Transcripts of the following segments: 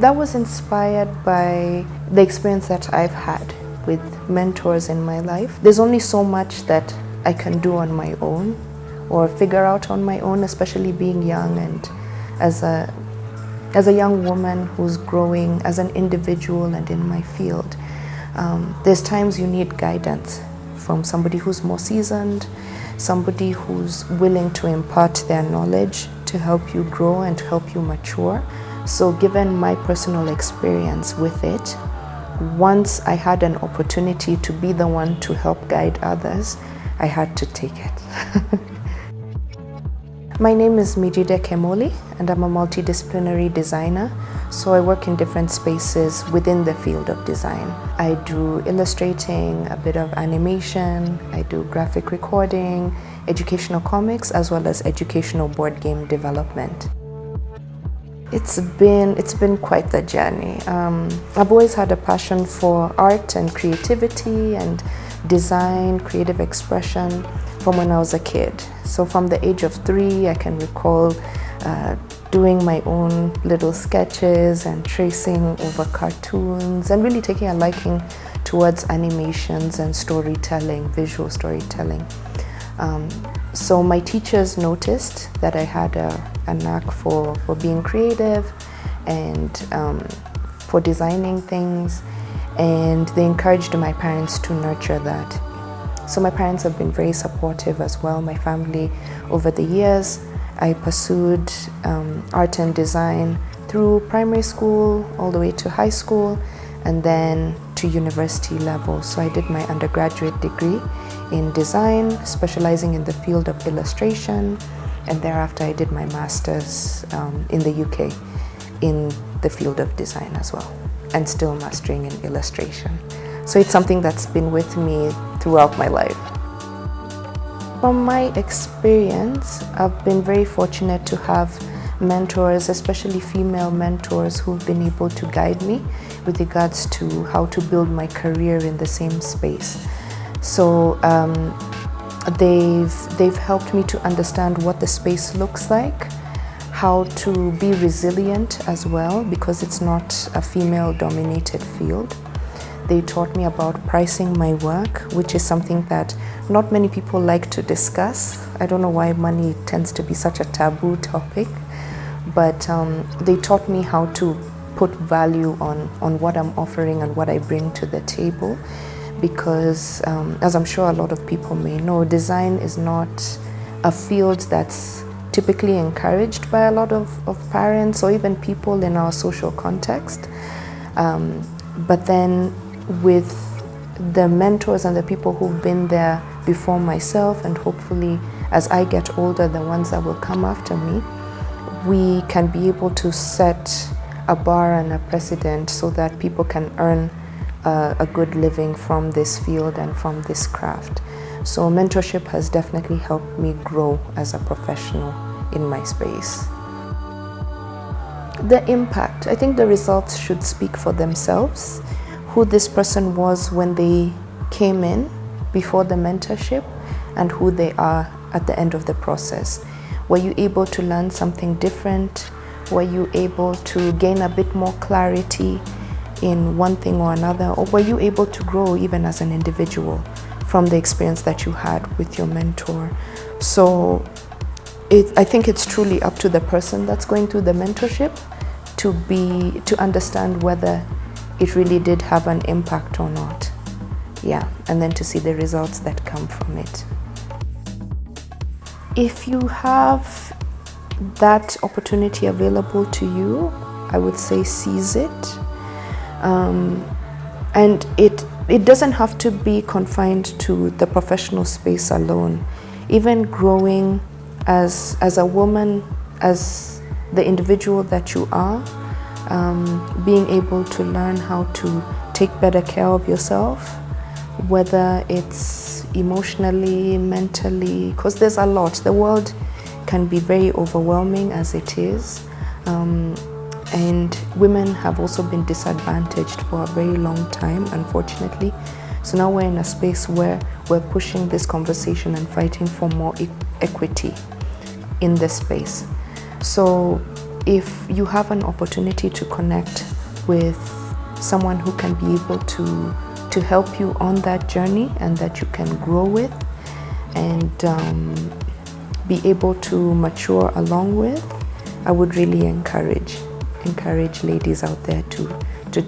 That was inspired by the experience that I've had with mentors in my life. There's only so much that I can do on my own or figure out on my own, especially being young and as a young woman who's growing as an individual and in my field. There's times you need guidance from somebody who's more seasoned, somebody who's willing to impart their knowledge to help you grow and help you mature. So given my personal experience with it, once I had an opportunity to be the one to help guide others, I had to take it. My name is Mijide Kemoli, and I'm a multidisciplinary designer. So I work in different spaces within the field of design. I do illustrating, a bit of animation, I do graphic recording, educational comics, as well as educational board game development. It's been quite the journey. I've always had a passion for art and creativity and design, creative expression from when I was a kid. So from the age of 3, I can recall doing my own little sketches and tracing over cartoons and really taking a liking towards animations and storytelling, visual storytelling. So my teachers noticed that I had a knack for being creative and for designing things, and they encouraged my parents to nurture that. So my parents have been very supportive as well, my family. Over the years, I pursued art and design through primary school, all the way to high school, and then to university level. So I did my undergraduate degree in design, specializing in the field of illustration, and thereafter I did my master's in the UK in the field of design as well, and still mastering in illustration. So it's something that's been with me throughout my life. From my experience, I've been very fortunate to have mentors, especially female mentors, who've been able to guide me with regards to how to build my career in the same space. So they've helped me to understand what the space looks like, how to be resilient as well, because it's not a female-dominated field. They taught me about pricing my work, which is something that not many people like to discuss. I don't know why money tends to be such a taboo topic, but they taught me how to put value on what I'm offering and what I bring to the table, because as I'm sure a lot of people may know, design is not a field that's typically encouraged by a lot of parents or even people in our social context. But then with the mentors and the people who've been there before myself, and hopefully as I get older, the ones that will come after me, we can be able to set a bar and a precedent so that people can earn a good living from this field and from this craft. So mentorship has definitely helped me grow as a professional in my space. The impact, I think the results should speak for themselves. Who this person was when they came in before the mentorship and who they are at the end of the process. Were you able to learn something different? Were you able to gain a bit more clarity in one thing or another? Or were you able to grow even as an individual from the experience that you had with your mentor? So I think it's truly up to the person that's going through the mentorship to understand whether it really did have an impact or not. Yeah, and then to see the results that come from it. If you have that opportunity available to you, I would say seize it. And it doesn't have to be confined to the professional space alone. Even growing as a woman, as the individual that you are, being able to learn how to take better care of yourself, whether it's emotionally, mentally, because there's a lot. The world can be very overwhelming as it is, and women have also been disadvantaged for a very long time, unfortunately. So now we're in a space where we're pushing this conversation and fighting for more equity in this space. So if you have an opportunity to connect with someone who can be able to help you on that journey and that you can grow with and be able to mature along with, I would really encourage ladies out there to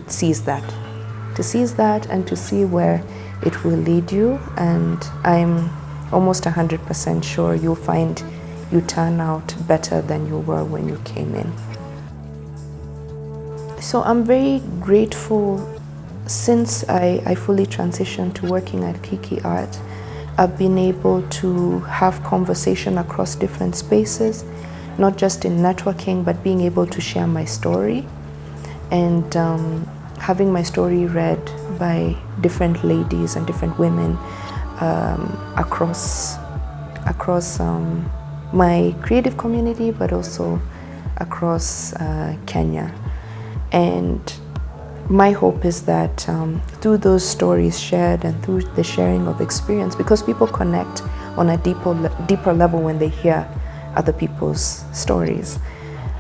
seize that and to see where it will lead you. And I'm almost 100% sure you'll find you turn out better than you were when you came in. So I'm very grateful. Since I fully transitioned to working at Kiki Art, I've been able to have conversation across different spaces, not just in networking, but being able to share my story and having my story read by different ladies and different women across my creative community, but also across Kenya. And my hope is that through those stories shared and through the sharing of experience, because people connect on a deeper level when they hear other people's stories,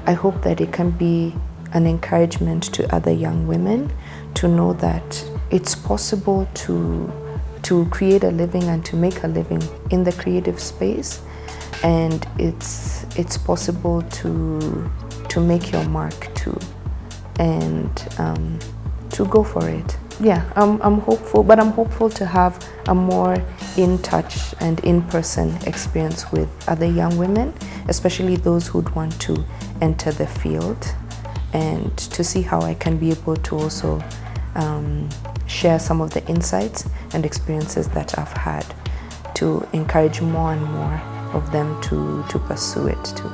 I hope that it can be an encouragement to other young women to know that it's possible to create a living and to make a living in the creative space, and it's possible to make your mark too, and to go for it. Yeah, I'm hopeful, but I'm hopeful to have a more in touch and in-person experience with other young women, especially those who'd want to enter the field, and to see how I can be able to also share some of the insights and experiences that I've had to encourage more and more of them to pursue it too.